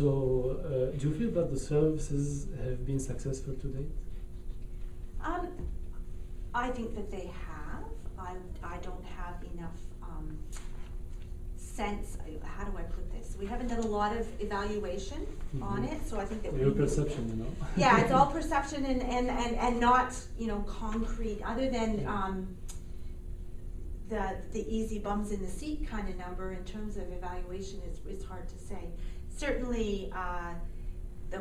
So, do you feel that the services have been successful to date? I think that they have. I don't have enough sense. How do I put this? We haven't done a lot of evaluation on it, so I think that your perception, you know. Yeah, it's all perception and not, you know, concrete. Other than the easy bums in the seat kind of number in terms of evaluation is hard to say. Certainly, the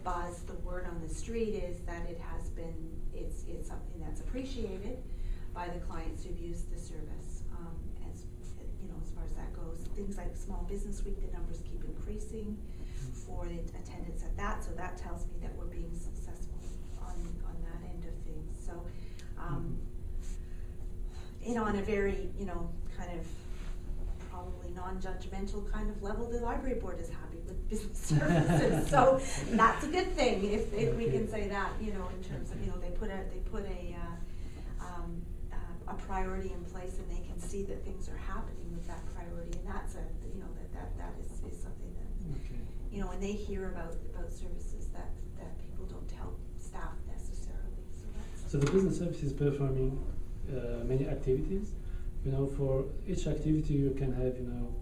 buzz, the word on the street is that it's something that's appreciated by the clients who've used the service. As you know, as far as that goes, things like Small Business Week, the numbers keep increasing for the attendance at that. So that tells me that we're being successful on that end of things. So, you know, on a very, you know, kind of probably non-judgmental kind of level, the library board is happy with business services. So that's a good thing if we can say that, you know, in terms of, you know, they put a priority in place and they can see that things are happening with that priority, and that's a, you know, that is something that, you know, when they hear about services that people don't tell staff necessarily. So the business service is performing many activities. You know, for each activity you can have, you know,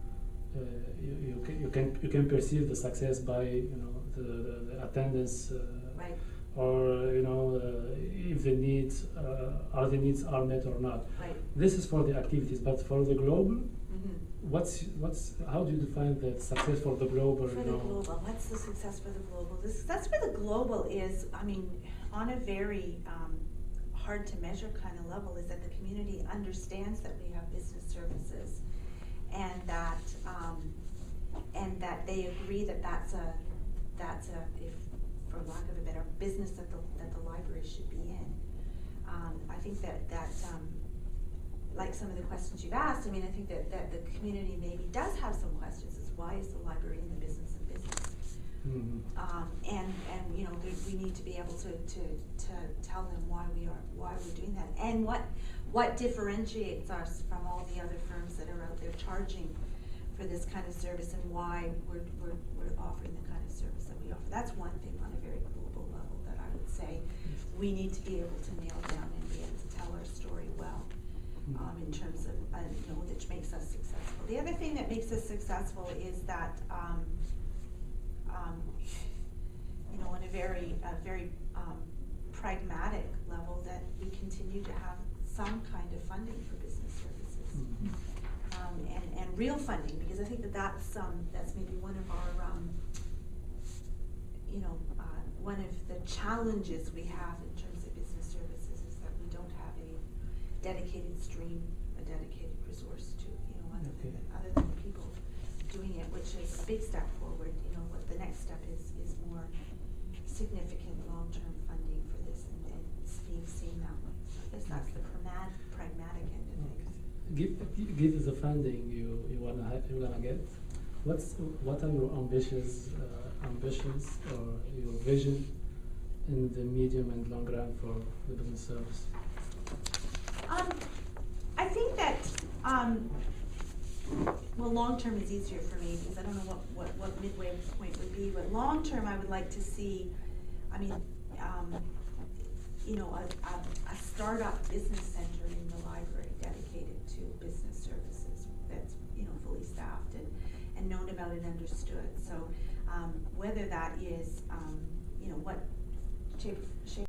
you can perceive the success by, you know, the attendance, right. Or, you know, if the needs are met or not. Right. This is for the activities, but for the global, how do you define the success for the global? For the global, what's the success for the global? The success for the global is, I mean, on a very hard to measure kind of level, is that the community understands that we have business services, and that they agree that that's a, if for lack of a better, business that the library should be in. I think that like some of the questions you've asked, I mean, I think that the community maybe does have some questions as why is the library in the business of business? And you know, we need to be able to tell them why we're doing that, and what differentiates us from all the other firms that are out there charging for this kind of service, and why we're offering the kind of service that we offer. That's one thing on a very global level that I would say we need to be able to nail down and be able to tell our story well, in terms of, you know, which makes us successful. The other thing that makes us successful is that, you know, on a very pragmatic level, that we continue to have some kind of funding for business services, and real funding, because I think that's maybe one of our, you know, one of the challenges we have in terms of business services is that we don't have a dedicated stream, a dedicated resource to, you know, other than people doing it, which is a big step forward. You know, what the next step is more significant long-term funding for this, and being seen that way. So I guess that's the pragmatic end of things. Give the funding you wanna get. What are your ambitions or your vision in the medium and long run for the business service? I think that well, long term is easier for me because I don't know what midway point would be, but long term I would like to see, I mean, you know, a startup business center in the library dedicated to business services that's, you know, fully staffed and known about and understood. So whether that is, you know, what shape